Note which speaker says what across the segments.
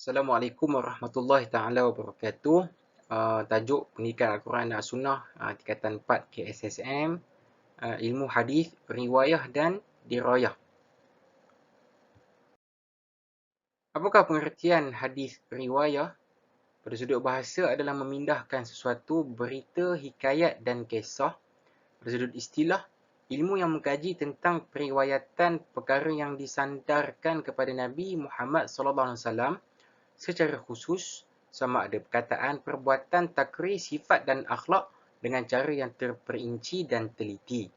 Speaker 1: Assalamualaikum warahmatullahi taala wabarakatuh. Tajuk Pendidikan Al-Quran dan As-Sunnah tingkatan 4 KSSM, ilmu hadis, riwayah dan dirayah. Apakah pengertian hadis riwayah? Pada sudut bahasa adalah memindahkan sesuatu berita, hikayat dan kisah. Pada sudut istilah, ilmu yang mengkaji tentang periwayatan perkara yang disandarkan kepada Nabi Muhammad SAW secara khusus, sama ada perkataan, perbuatan, takrir, sifat dan akhlak dengan cara yang terperinci dan teliti.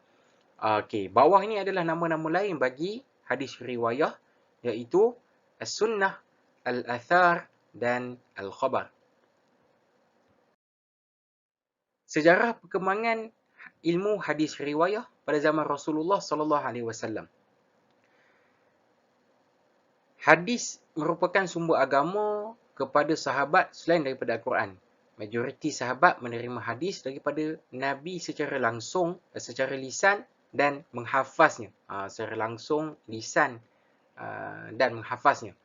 Speaker 1: Okey, bawah ini adalah nama-nama lain bagi hadis riwayah, iaitu as-sunnah, al-athar dan al-khabar. Sejarah perkembangan ilmu hadis riwayah pada zaman Rasulullah SAW. Hadis merupakan sumber agama kepada sahabat selain daripada Al-Quran. Majoriti sahabat menerima hadis daripada Nabi secara langsung, secara lisan dan menghafaznya. Secara langsung, lisan dan menghafaznya.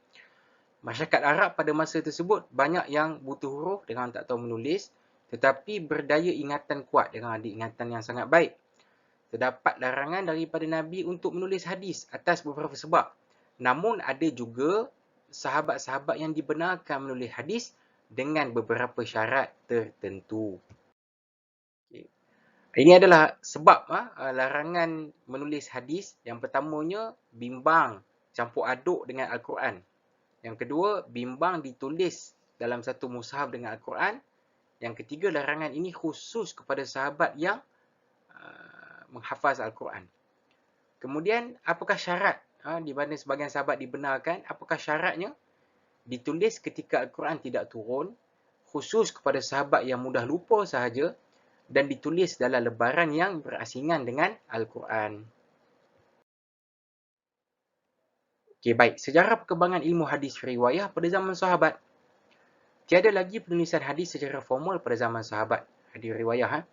Speaker 1: Masyarakat Arab pada masa tersebut banyak yang buta huruf dengan tak tahu menulis, tetapi berdaya ingatan kuat dengan ada ingatan yang sangat baik. Terdapat larangan daripada Nabi untuk menulis hadis atas beberapa sebab. Namun ada juga sahabat-sahabat yang dibenarkan menulis hadis dengan beberapa syarat tertentu. Okay. Ini adalah sebab larangan menulis hadis. Yang pertamanya, bimbang campur aduk dengan Al-Quran. Yang kedua, bimbang ditulis dalam satu mushaf dengan Al-Quran. Yang ketiga, larangan ini khusus kepada sahabat yang menghafaz Al-Quran. Kemudian, apakah syarat di mana sebahagian sahabat dibenarkan? Apakah syaratnya? Ditulis ketika Al-Quran tidak turun, khusus kepada sahabat yang mudah lupa sahaja, dan ditulis dalam lebaran yang berasingan dengan Al-Quran. Okey, baik. Sejarah perkembangan ilmu hadis riwayah pada zaman sahabat. Tiada lagi penulisan hadis secara formal pada zaman sahabat. Hadis riwayah.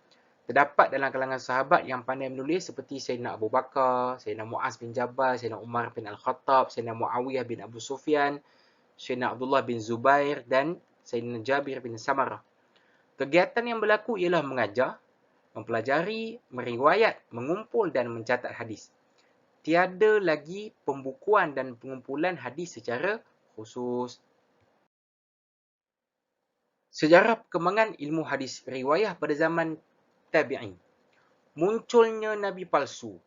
Speaker 1: Terdapat dalam kalangan sahabat yang pandai menulis seperti Sayyidina Abu Bakar, Sayyidina Muaz bin Jabal, Sayyidina Umar bin Al-Khattab, Sayyidina Muawiyah bin Abu Sufyan, Sayyidina Abdullah bin Zubair dan Sayyidina Jabir bin Samarah. Kegiatan yang berlaku ialah mengajar, mempelajari, meriwayat, mengumpul dan mencatat hadis. Tiada lagi pembukuan dan pengumpulan hadis secara khusus. Sejarah perkembangan ilmu hadis riwayah pada zaman tabi'in. Munculnya Nabi palsu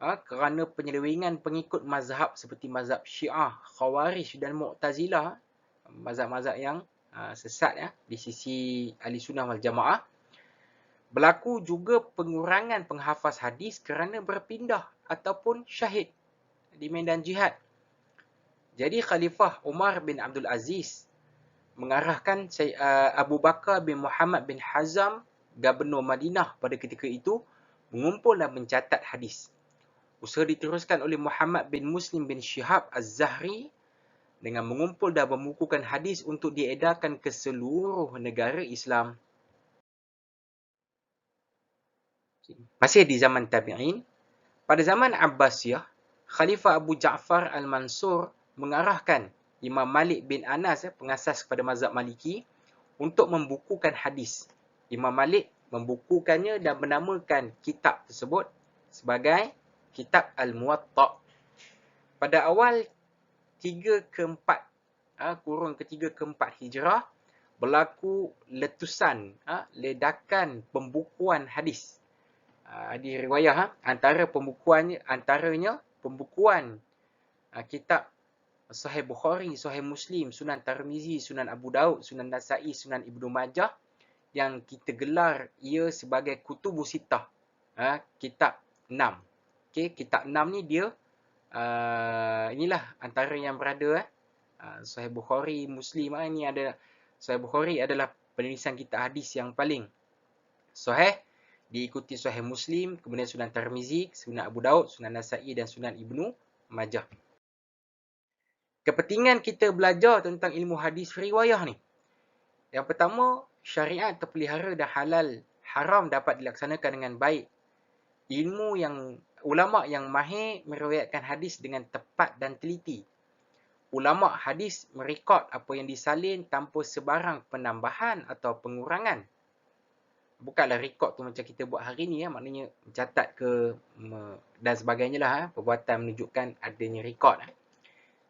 Speaker 1: kerana penyelewengan pengikut mazhab seperti mazhab Syiah, Khawarij dan Mu'tazilah, mazhab-mazhab yang sesat di sisi Ahli Sunnah wal Jamaah. Berlaku juga pengurangan penghafaz hadis kerana berpindah ataupun syahid di medan jihad. Jadi Khalifah Umar bin Abdul Aziz mengarahkan Abu Bakar bin Muhammad bin Hazm, Gubernur Madinah pada ketika itu, mengumpul dan mencatat hadis. Usaha diteruskan oleh Muhammad bin Muslim bin Shihab Az-Zahri dengan mengumpul dan membukukan hadis untuk diedarkan ke seluruh negara Islam. Masih di zaman tabi'in, pada zaman Abbasiyah, Khalifah Abu Ja'far Al-Mansur mengarahkan Imam Malik bin Anas, pengasas kepada mazhab Maliki, untuk membukukan hadis. Imam Malik membukukannya dan menamakan kitab tersebut sebagai Kitab Al-Muwatta'. Pada awal 3 ke 4, kurun ke-3 ke 4 Hijrah, berlaku letusan, ledakan pembukuan hadis. Di riwayah, antaranya pembukuan kitab Sahih Bukhari, Sahih Muslim, Sunan Tirmizi, Sunan Abu Daud, Sunan Nasa'i, Sunan Ibnu Majah, yang kita gelar ia sebagai Kutubus Sittah, kitab 6. Okey, kitab 6 ni dia inilah antara yang berada Sahih Bukhari, Muslim ini ada. Sahih Bukhari adalah penulisan kitab hadis yang paling sahih, diikuti Sahih Muslim, kemudian Sunan Tirmizi, Sunan Abu Daud, Sunan Nasa'i dan Sunan Ibnu Majah. Kepentingan kita belajar tentang ilmu hadis riwayah ni. Yang pertama, syariat terpelihara dan halal haram dapat dilaksanakan dengan baik. Ulama yang mahir meriwayatkan hadis dengan tepat dan teliti. ulama hadis merekod apa yang disalin tanpa sebarang penambahan atau pengurangan. Bukanlah rekod tu macam kita buat hari ni ya, maknanya mencatat ke dan sebagainya lah, perbuatan menunjukkan adanya rekod.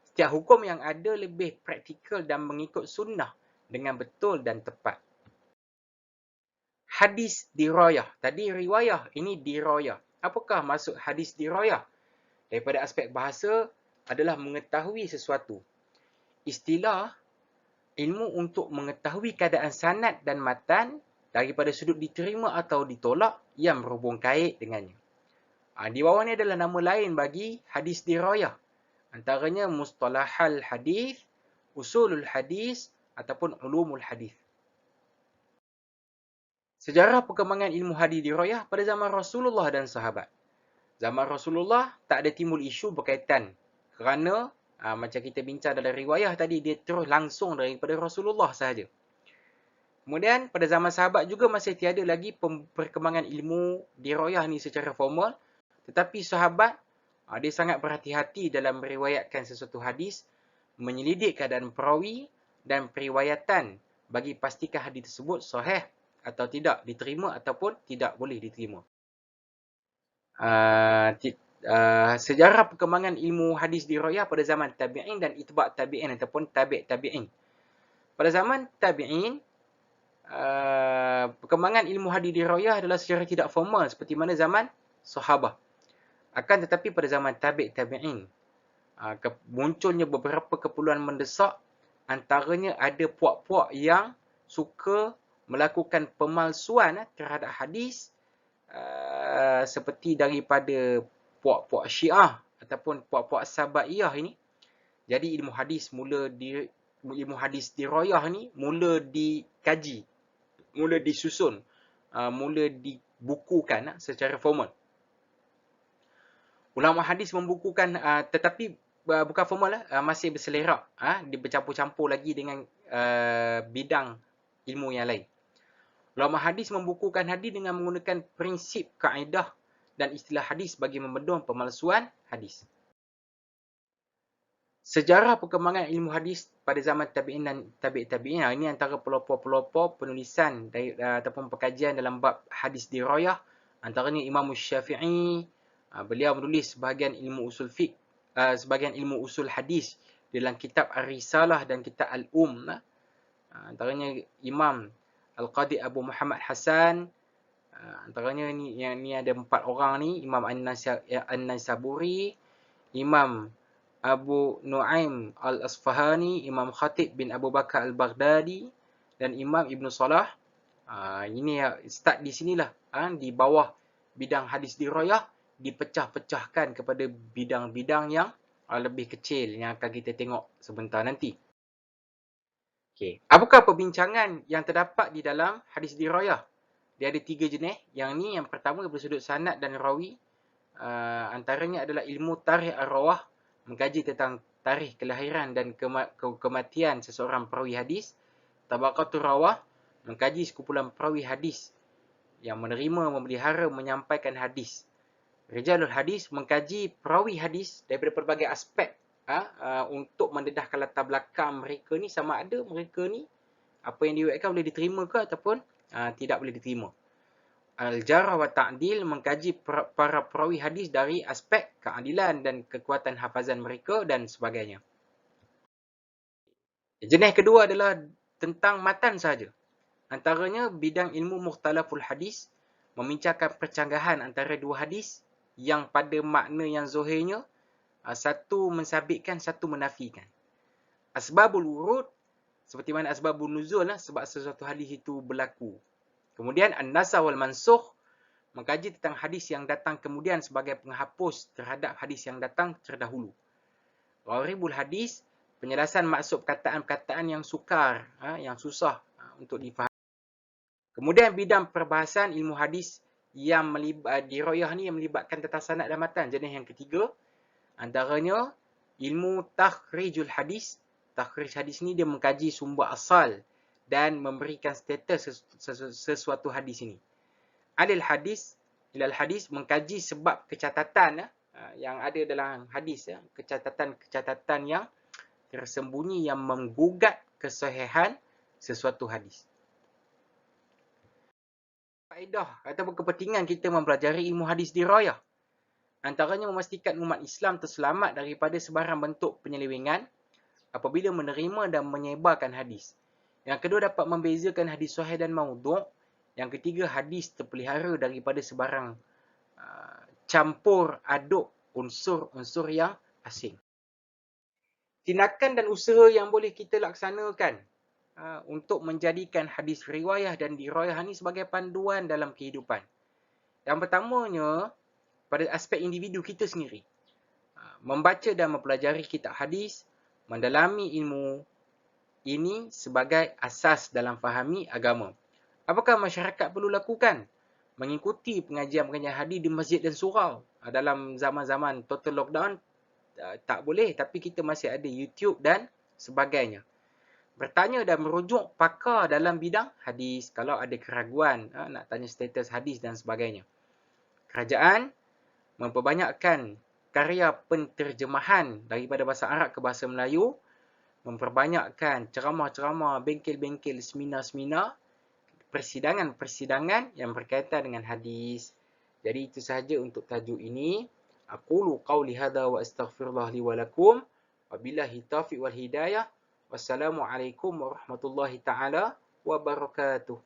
Speaker 1: Setiap hukum yang ada lebih praktikal dan mengikut sunnah dengan betul dan tepat. Hadis dirayah. Tadi riwayah, ini dirayah. Apakah maksud hadis dirayah? Daripada aspek bahasa adalah mengetahui sesuatu. Istilah ilmu untuk mengetahui keadaan sanad dan matan daripada sudut diterima atau ditolak yang berhubung kait dengannya. Di bawah ni adalah nama lain bagi hadis dirayah. Antaranya mustalahal hadis, usulul hadis ataupun ulumul hadis. Sejarah perkembangan ilmu hadis dirayah pada zaman Rasulullah dan sahabat. Zaman Rasulullah tak ada timbul isu berkaitan kerana macam kita bincang dalam riwayah tadi, dia terus langsung daripada Rasulullah sahaja. Kemudian pada zaman sahabat juga masih tiada lagi perkembangan ilmu dirayah ni secara formal, tetapi sahabat dia sangat berhati-hati dalam meriwayatkan sesuatu hadis, menyelidik keadaan perawi dan periwayatan bagi pastikan hadis tersebut sahih atau tidak, diterima ataupun tidak boleh diterima. Sejarah perkembangan ilmu hadis dirayah pada zaman tabi'in dan itba' tabi'in ataupun tabi' tabi'in. Pada zaman tabi'in, perkembangan ilmu hadis dirayah adalah secara tidak formal seperti mana zaman sahabah. Akan tetapi pada zaman tabi' tabi'in, munculnya beberapa keperluan mendesak, antaranya ada puak-puak yang suka melakukan pemalsuan terhadap hadis, seperti daripada puak-puak Syiah ataupun puak-puak Sabaiyah ini. Jadi ilmu hadis dirayah ni mula dikaji, mula disusun, mula dibukukan secara formal. Ulama hadis membukukan, tetapi bukan formal, masih berselerak, dia bercampur-campur lagi dengan bidang ilmu yang lain. Ulama hadis membukukan hadis dengan menggunakan prinsip, kaedah dan istilah hadis bagi membendung pemalsuan hadis. Sejarah perkembangan ilmu hadis pada zaman tabi'in dan tabi' tabi'in, ini antara pelopor-pelopor penulisan ataupun pekajian dalam bab hadis dirayah, antaranya Imam Syafi'i. Beliau menulis sebahagian ilmu usul fiqh, sebahagian ilmu usul hadis dalam kitab Ar-Risalah dan kitab Al-Antaranya Imam Al-Qadi Abu Muhammad Hasan. Antaranya ni ada 4 orang ni, Imam An-Naisaburi, Imam Abu Nu'aim Al-Asfahani, Imam Khatib bin Abu Bakar Al-Baghdadi dan Imam Ibn Salah. Ini start di sinilah, di bawah bidang hadis dirayah dipecah-pecahkan kepada bidang-bidang yang lebih kecil yang akan kita tengok sebentar nanti. Okay. Apakah perbincangan yang terdapat di dalam hadis dirayah? Dia ada 3 jenis. Yang ni yang pertama dari sudut sanad dan rawi. Antaranya adalah ilmu tarikh ar-rawah, mengkaji tentang tarikh kelahiran dan kematian seseorang perawi hadis. Tabaqatur rawah, mengkaji sekumpulan perawi hadis yang menerima, memelihara, menyampaikan hadis. Rijalul hadis, mengkaji perawi hadis daripada pelbagai aspek, untuk mendedahkan latar belakang mereka ni, sama ada mereka ni apa yang diriwayatkan boleh diterima ke ataupun tidak boleh diterima. Al-jarh wa ta'dil, mengkaji para perawi hadis dari aspek keadilan dan kekuatan hafazan mereka dan sebagainya. Jenis kedua adalah tentang matan sahaja. Antaranya bidang ilmu mukhtalaful hadis, membincangkan percanggahan antara dua hadis yang pada makna yang zahirnya satu mensabitkan, satu menafikan. Asbabul wurud, seperti mana asbabun nuzul, sebab sesuatu hadis itu berlaku. Kemudian an-nasakh wal mansukh, mengkaji tentang hadis yang datang kemudian sebagai penghapus terhadap hadis yang datang terdahulu. Gharibul hadis, penjelasan maksud perkataan-perkataan yang sukar, yang susah untuk difahami. Kemudian bidang perbahasan ilmu hadis yang dirayah ni yang melibatkan tentang sanad dan matan. Jenis yang ketiga, antaranya ilmu takhrijul hadis. Takhrij hadis ni dia mengkaji sumber asal dan memberikan status sesuatu hadis ini. Ilal hadis, mengkaji sebab kecatatan yang ada dalam hadis, kecatatan-kecatatan yang tersembunyi yang menggugat kesahihan sesuatu hadis. Faedah ataupun kepentingan kita mempelajari ilmu hadis dirayah. Antaranya memastikan umat Islam terselamat daripada sebarang bentuk penyelewengan apabila menerima dan menyebarkan hadis. Yang kedua, dapat membezakan hadis sahih dan maudhu'. Yang ketiga, hadis terpelihara daripada sebarang campur aduk unsur-unsur yang asing. Tindakan dan usaha yang boleh kita laksanakan untuk menjadikan hadis riwayah dan dirayah ini sebagai panduan dalam kehidupan. Yang pertamanya, pada aspek individu kita sendiri. Membaca dan mempelajari kitab hadis, mendalami ilmu ini sebagai asas dalam fahami agama. Apakah masyarakat perlu lakukan? Mengikuti pengajian-pengajian hadis di masjid dan surau. Dalam zaman-zaman total lockdown, tak boleh. Tapi kita masih ada YouTube dan sebagainya. Bertanya dan merujuk pakar dalam bidang hadis. Kalau ada keraguan, nak tanya status hadis dan sebagainya. Kerajaan memperbanyakkan karya penterjemahan daripada bahasa Arab ke bahasa Melayu. Memperbanyakkan ceramah-ceramah, bengkel-bengkel, seminar-seminar, persidangan-persidangan yang berkaitan dengan hadis. Jadi itu sahaja untuk tajuk ini. Aqulu qawli hadha wa astaghfirullah li wa lakum. Wabillahi taufiq wal hidayah. Wassalamualaikum warahmatullahi taala wabarakatuh.